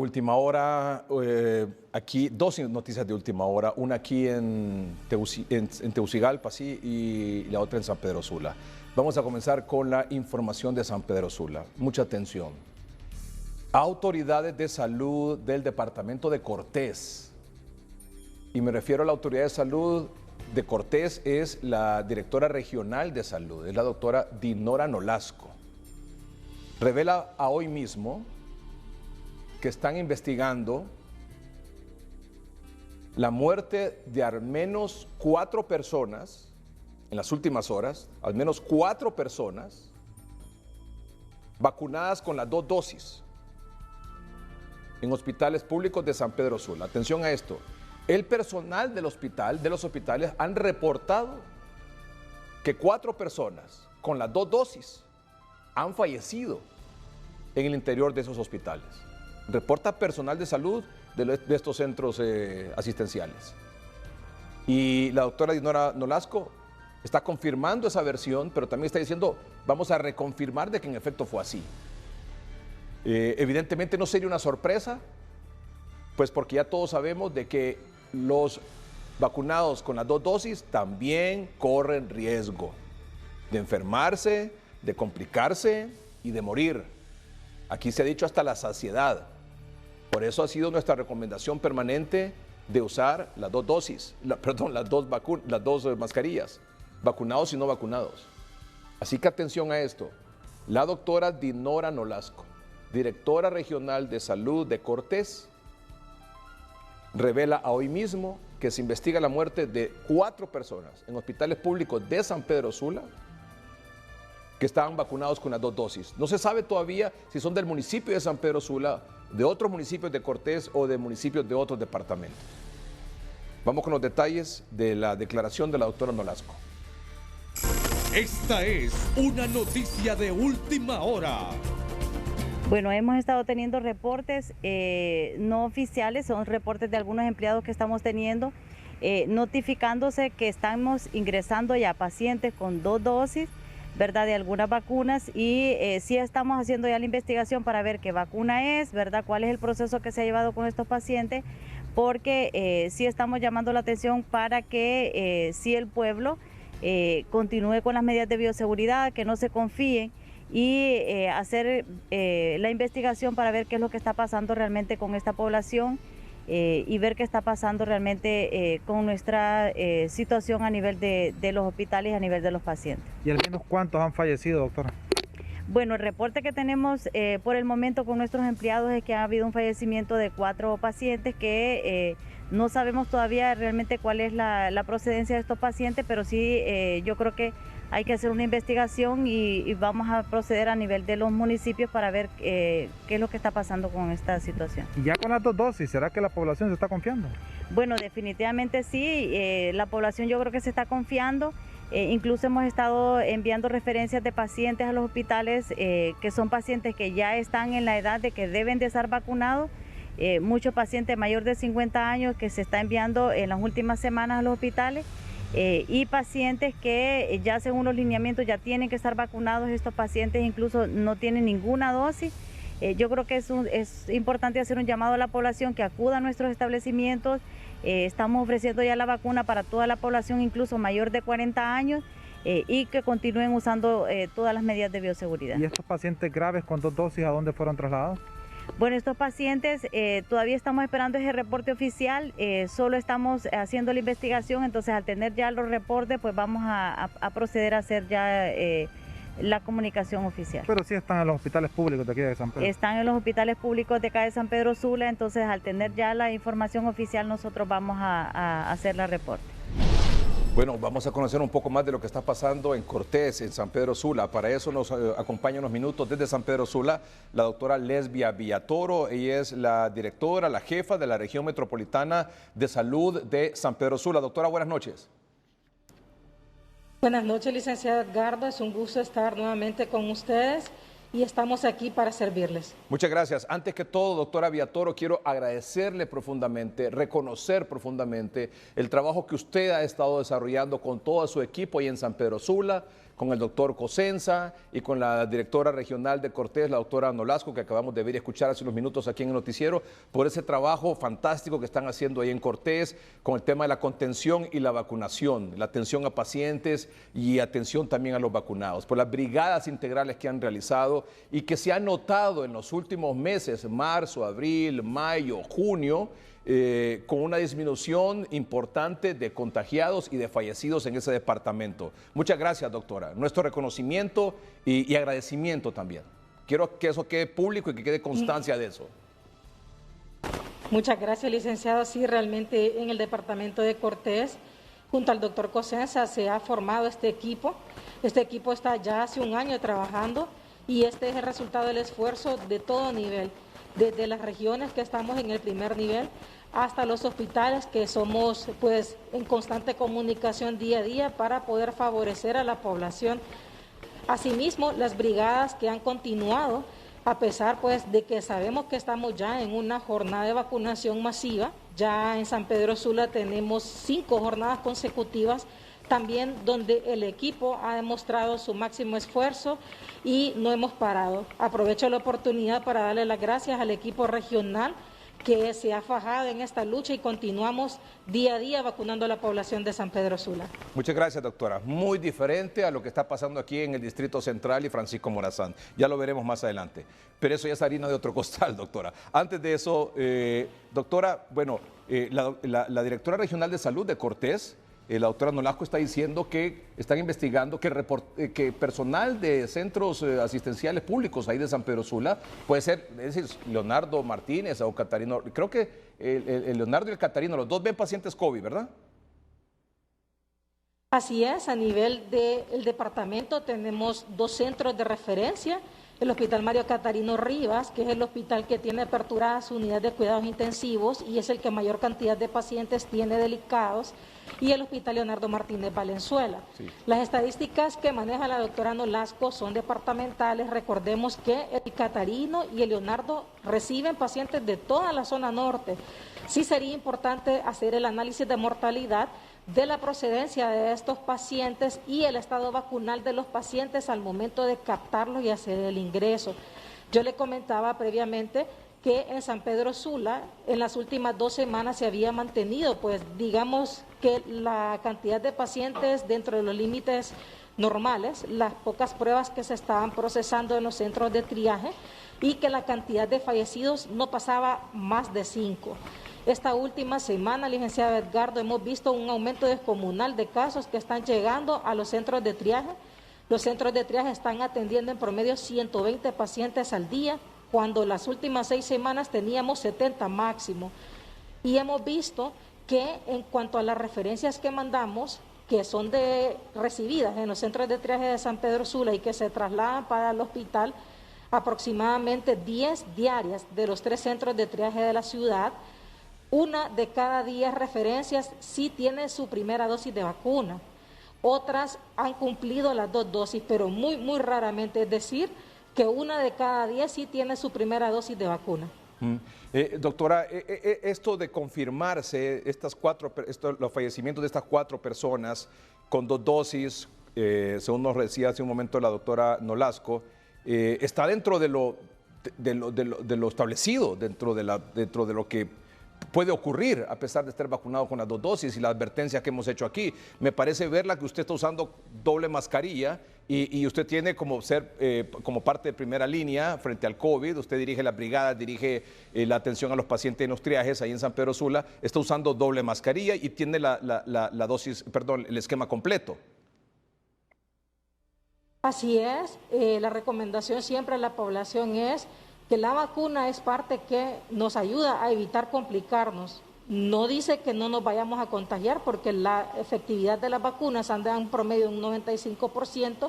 última hora, aquí dos noticias de última hora, una aquí en Tegucigalpa, sí, y la otra en San Pedro Sula. Vamos a comenzar con la información de San Pedro Sula. Mucha atención. Autoridades de salud del departamento de Cortés, y me refiero a la autoridad de salud de Cortés, es la directora regional de salud, es la doctora Dinora Nolasco. Revela a hoy mismo que están investigando la muerte de al menos 4 personas en las últimas horas, al menos 4 personas vacunadas con las 2 dosis en hospitales públicos de San Pedro Sula. Atención a esto, el personal del hospital, de los hospitales, han reportado que 4 personas con las 2 dosis han fallecido en el interior de esos hospitales. Reporta personal de salud de estos centros asistenciales. Y la doctora Dinora Nolasco está confirmando esa versión, pero también está diciendo, vamos a reconfirmar de que en efecto fue así. Evidentemente no sería una sorpresa, pues porque ya todos sabemos de que los vacunados con las 2 dosis también corren riesgo de enfermarse, de complicarse y de morir. Aquí se ha dicho hasta la saciedad. Por eso ha sido nuestra recomendación permanente de usar las 2 dosis, las dos mascarillas, vacunados y no vacunados. Así que atención a esto. La doctora Dinora Nolasco, directora regional de salud de Cortés, revela a hoy mismo que se investiga la muerte de 4 personas en hospitales públicos de San Pedro Sula que estaban vacunados con las 2 dosis. No se sabe todavía si son del municipio de San Pedro Sula, de otros municipios de Cortés o de municipios de otros departamentos. Vamos con los detalles de la declaración de la doctora Nolasco. Esta es una noticia de última hora. Bueno, hemos estado teniendo reportes no oficiales, son reportes de algunos empleados que estamos teniendo, notificándose que estamos ingresando ya pacientes con 2 dosis, ¿verdad?, de algunas vacunas, y sí estamos haciendo ya la investigación para ver qué vacuna es, ¿verdad?, cuál es el proceso que se ha llevado con estos pacientes, porque sí estamos llamando la atención para que sí el pueblo continúe con las medidas de bioseguridad, que no se confíen y hacer la investigación para ver qué es lo que está pasando realmente con esta población y ver qué está pasando realmente con nuestra situación a nivel de los hospitales y a nivel de los pacientes. ¿Y al menos cuántos han fallecido, doctora? Bueno, el reporte que tenemos por el momento con nuestros empleados es que ha habido un fallecimiento de 4 pacientes que no sabemos todavía realmente cuál es la procedencia de estos pacientes, pero sí yo creo que hay que hacer una investigación y vamos a proceder a nivel de los municipios para ver qué es lo que está pasando con esta situación. ¿Y ya con las 2 dosis, será que la población se está confiando? Bueno, definitivamente sí, la población yo creo que se está confiando. Incluso hemos estado enviando referencias de pacientes a los hospitales que son pacientes que ya están en la edad de que deben de estar vacunados. Muchos pacientes mayores de 50 años que se está enviando en las últimas semanas a los hospitales. Y pacientes que ya según los lineamientos ya tienen que estar vacunados. Estos pacientes incluso no tienen ninguna dosis. Yo creo que es importante hacer un llamado a la población que acuda a nuestros establecimientos. Estamos ofreciendo ya la vacuna para toda la población, incluso mayor de 40 años, y que continúen usando todas las medidas de bioseguridad. ¿Y estos pacientes graves con 2 dosis a dónde fueron trasladados? Bueno, estos pacientes todavía estamos esperando ese reporte oficial, solo estamos haciendo la investigación, entonces al tener ya los reportes pues vamos a proceder a hacer ya la comunicación oficial. Pero sí están en los hospitales públicos de aquí de San Pedro. Están en los hospitales públicos de acá de San Pedro Sula, entonces al tener ya la información oficial nosotros vamos a hacer la reporte. Bueno, vamos a conocer un poco más de lo que está pasando en Cortés, en San Pedro Sula. Para eso nos acompaña unos minutos desde San Pedro Sula la doctora Lesbia Villatoro. Ella es la directora, la jefa de la región metropolitana de salud de San Pedro Sula. Doctora, buenas noches. Buenas noches, licenciada Edgardo. Es un gusto estar nuevamente con ustedes y estamos aquí para servirles. Muchas gracias. Antes que todo, doctora Villatoro, quiero agradecerle profundamente, reconocer profundamente el trabajo que usted ha estado desarrollando con todo su equipo ahí en San Pedro Sula, con el doctor Cosenza y con la directora regional de Cortés, la doctora Nolasco, que acabamos de ver y escuchar hace unos minutos aquí en el noticiero, por ese trabajo fantástico que están haciendo ahí en Cortés con el tema de la contención y la vacunación, la atención a pacientes y atención también a los vacunados, por las brigadas integrales que han realizado y que se ha notado en los últimos meses, marzo, abril, mayo, junio, con una disminución importante de contagiados y de fallecidos en ese departamento. Muchas gracias, doctora. Nuestro reconocimiento y agradecimiento también. Quiero que eso quede público y que quede constancia de eso. Muchas gracias, licenciado. Sí, realmente en el departamento de Cortés, junto al doctor Cosenza, se ha formado este equipo. Este equipo está ya hace un año trabajando y este es el resultado del esfuerzo de todo nivel, desde las regiones que estamos en el primer nivel hasta los hospitales que somos pues en constante comunicación día a día para poder favorecer a la población. Asimismo, las brigadas que han continuado, a pesar pues de que sabemos que estamos ya en una jornada de vacunación masiva, ya en San Pedro Sula tenemos 5 jornadas consecutivas, también donde el equipo ha demostrado su máximo esfuerzo y no hemos parado. Aprovecho la oportunidad para darle las gracias al equipo regional que se ha fajado en esta lucha y continuamos día a día vacunando a la población de San Pedro Sula. Muchas gracias, doctora. Muy diferente a lo que está pasando aquí en el Distrito Central y Francisco Morazán. Ya lo veremos más adelante. Pero eso ya es harina de otro costal, doctora. Antes de eso, doctora, bueno, la directora regional de salud de Cortés, la doctora Nolasco, está diciendo que están investigando que personal de centros asistenciales públicos ahí de San Pedro Sula, puede ser, es decir, Leonardo Martínez o Catarino, creo que el Leonardo y el Catarino, los dos ven pacientes COVID, ¿verdad? Así es, a nivel del departamento tenemos 2 centros de referencia, el Hospital Mario Catarino Rivas, que es el hospital que tiene aperturada su unidad de cuidados intensivos y es el que mayor cantidad de pacientes tiene delicados, y el Hospital Leonardo Martínez Valenzuela. Sí. Las estadísticas que maneja la doctora Nolasco son departamentales. Recordemos que el Catarino y el Leonardo reciben pacientes de toda la zona norte. Sí sería importante hacer el análisis de mortalidad, de la procedencia de estos pacientes y el estado vacunal de los pacientes al momento de captarlos y hacer el ingreso. Yo le comentaba previamente que en San Pedro Sula en las últimas 2 semanas se había mantenido, pues digamos que la cantidad de pacientes dentro de los límites normales, las pocas pruebas que se estaban procesando en los centros de triaje y que la cantidad de fallecidos no pasaba más de 5. Esta última semana, licenciado Edgardo, hemos visto un aumento descomunal de casos que están llegando a los centros de triaje. Los centros de triaje están atendiendo en promedio 120 pacientes al día, cuando las últimas 6 semanas teníamos 70 máximo. Y hemos visto que en cuanto a las referencias que mandamos, que son recibidas en los centros de triaje de San Pedro Sula y que se trasladan para el hospital, aproximadamente 10 diarias de los 3 centros de triaje de la ciudad, 1 de cada 10 referencias sí tiene su primera dosis de vacuna. Otras han cumplido las 2 dosis, pero muy, muy raramente, es decir, que 1 de cada 10 sí tiene su primera dosis de vacuna. Doctora, esto de confirmarse los fallecimientos de estas 4 personas con 2 dosis, según nos decía hace un momento la doctora Nolasco, está dentro de lo establecido, dentro de lo que puede ocurrir a pesar de estar vacunado con las 2 dosis y la advertencia que hemos hecho aquí. Me parece verla que usted está usando doble mascarilla y usted tiene como como parte de primera línea frente al COVID. Usted dirige la brigada, dirige la atención a los pacientes en los triajes ahí en San Pedro Sula. Está usando doble mascarilla y tiene la dosis, perdón, el esquema completo. Así es, la recomendación siempre a la población es que la vacuna es parte que nos ayuda a evitar complicarnos. No dice que no nos vayamos a contagiar porque la efectividad de las vacunas anda en un promedio de un 95%,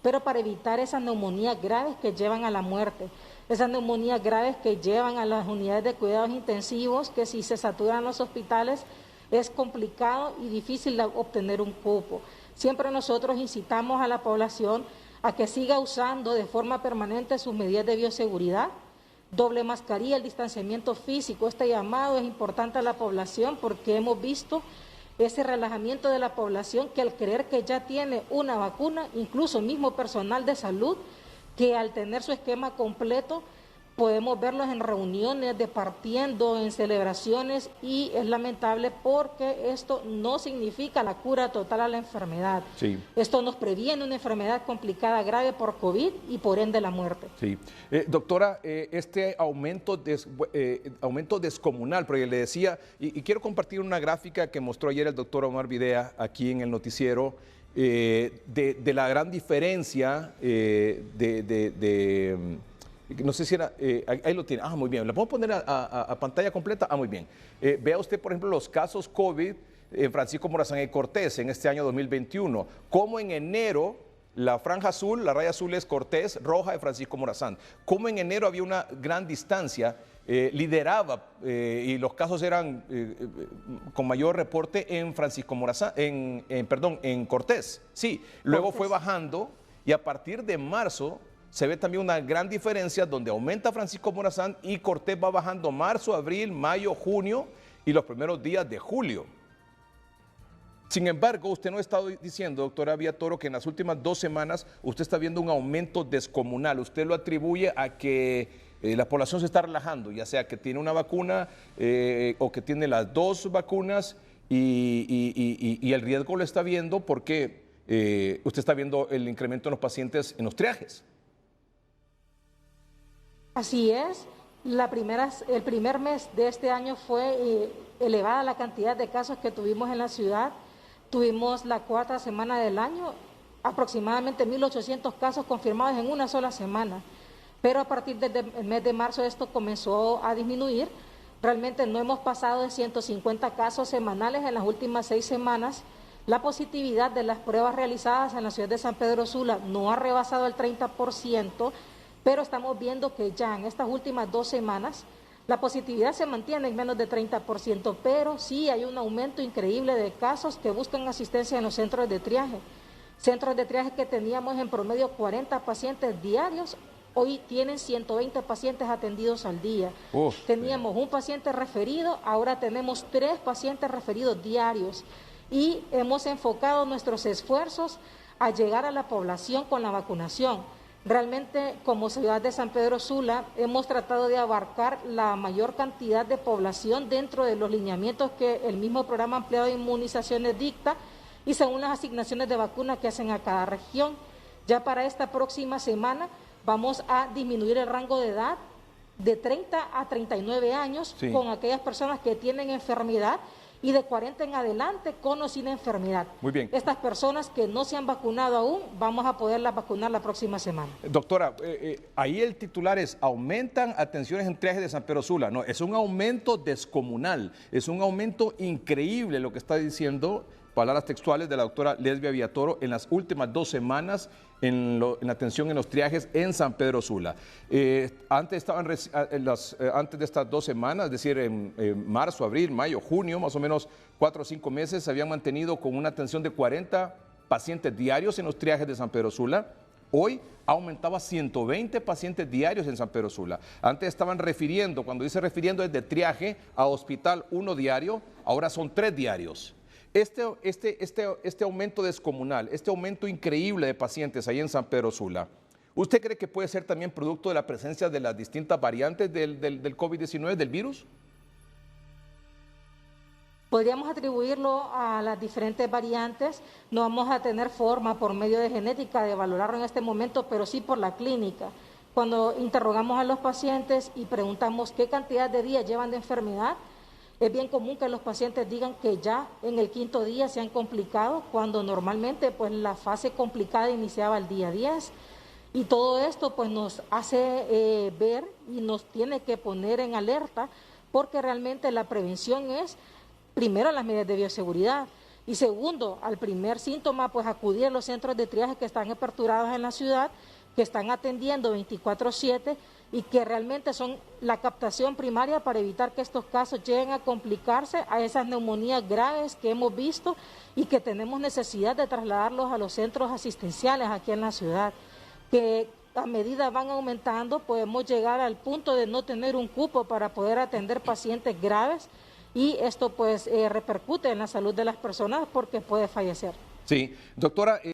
pero para evitar esas neumonías graves que llevan a la muerte, esas neumonías graves que llevan a las unidades de cuidados intensivos, que si se saturan los hospitales es complicado y difícil obtener un cupo. Siempre nosotros incitamos a la población a que siga usando de forma permanente sus medidas de bioseguridad, doble mascarilla, el distanciamiento físico. Este llamado es importante a la población porque hemos visto ese relajamiento de la población que al creer que ya tiene una vacuna, incluso mismo personal de salud, que al tener su esquema completo, podemos verlos en reuniones, departiendo, en celebraciones, y es lamentable porque esto no significa la cura total a la enfermedad. Sí. Esto nos previene una enfermedad complicada, grave por COVID y por ende la muerte. Sí. Doctora, este aumento descomunal, porque le decía, y quiero compartir una gráfica que mostró ayer el doctor Omar Videa aquí en el noticiero, de la gran diferencia no sé si era, ahí lo tiene, muy bien, ¿la puedo poner a pantalla completa? Muy bien. Vea usted, por ejemplo, los casos COVID en Francisco Morazán y Cortés en este año 2021, como en enero la franja azul, la raya azul es Cortés, roja de Francisco Morazán, como en enero había una gran distancia, lideraba y los casos eran con mayor reporte en Francisco Morazán, en Cortés, sí, luego Cortés fue bajando y a partir de marzo se ve también una gran diferencia donde aumenta Francisco Morazán y Cortés va bajando marzo, abril, mayo, junio y los primeros días de julio. Sin embargo, usted no ha estado diciendo, doctora Viatoro, que en las últimas 2 semanas usted está viendo un aumento descomunal. Usted lo atribuye a que la población se está relajando, ya sea que tiene una vacuna o que tiene las 2 vacunas y el riesgo lo está viendo porque usted está viendo el incremento en los pacientes en los triajes. Así es, el primer mes de este año fue elevada la cantidad de casos que tuvimos en la ciudad. Tuvimos la 4ª semana del año, aproximadamente 1.800 casos confirmados en una sola semana. Pero a partir del mes de marzo esto comenzó a disminuir. Realmente no hemos pasado de 150 casos semanales en las últimas 6 semanas. La positividad de las pruebas realizadas en la ciudad de San Pedro Sula no ha rebasado el 30%, pero estamos viendo que ya en estas últimas 2 semanas la positividad se mantiene en menos de 30%, pero sí hay un aumento increíble de casos que buscan asistencia en los centros de triaje. Centros de triaje que teníamos en promedio 40 pacientes diarios, hoy tienen 120 pacientes atendidos al día. Teníamos un paciente referido, ahora tenemos 3 pacientes referidos diarios y hemos enfocado nuestros esfuerzos a llegar a la población con la vacunación. Realmente, como ciudad de San Pedro Sula, hemos tratado de abarcar la mayor cantidad de población dentro de los lineamientos que el mismo programa ampliado de inmunizaciones dicta y según las asignaciones de vacunas que hacen a cada región. Ya para esta próxima semana vamos a disminuir el rango de edad de 30 a 39 años con aquellas personas que tienen enfermedad y de 40 en adelante con o sin enfermedad. Muy bien. Estas personas que no se han vacunado aún, vamos a poderlas vacunar la próxima semana. Doctora, ahí el titular es, aumentan atenciones en triaje de San Pedro Sula. No, es un aumento descomunal, es un aumento increíble lo que está diciendo, palabras textuales de la doctora Lesbia Viatoro, en las últimas 2 semanas en la atención en los triajes en San Pedro Sula. Antes de estas 2 semanas, es decir, en marzo, abril, mayo, junio, más o menos 4 o 5 meses, se habían mantenido con una atención de 40 pacientes diarios en los triajes de San Pedro Sula. Hoy aumentaba a 120 pacientes diarios en San Pedro Sula. Antes estaban refiriendo, cuando dice refiriendo es de triaje a hospital 1 diario, ahora son 3 diarios. Este aumento descomunal, este aumento increíble de pacientes ahí en San Pedro Sula, ¿usted cree que puede ser también producto de la presencia de las distintas variantes del COVID-19, del virus? Podríamos atribuirlo a las diferentes variantes. No vamos a tener forma por medio de genética de valorarlo en este momento, pero sí por la clínica. Cuando interrogamos a los pacientes y preguntamos qué cantidad de días llevan de enfermedad, es bien común que los pacientes digan que ya en el 5.º día se han complicado, cuando normalmente pues la fase complicada iniciaba el día 10. Y todo esto pues nos hace ver y nos tiene que poner en alerta, porque realmente la prevención es, primero, las medidas de bioseguridad, y segundo, al primer síntoma, pues acudir a los centros de triaje que están aperturados en la ciudad, que están atendiendo 24/7 y que realmente son la captación primaria para evitar que estos casos lleguen a complicarse, a esas neumonías graves que hemos visto y que tenemos necesidad de trasladarlos a los centros asistenciales aquí en la ciudad, que a medida van aumentando podemos llegar al punto de no tener un cupo para poder atender pacientes graves y esto pues repercute en la salud de las personas porque puede fallecer. Sí, doctora.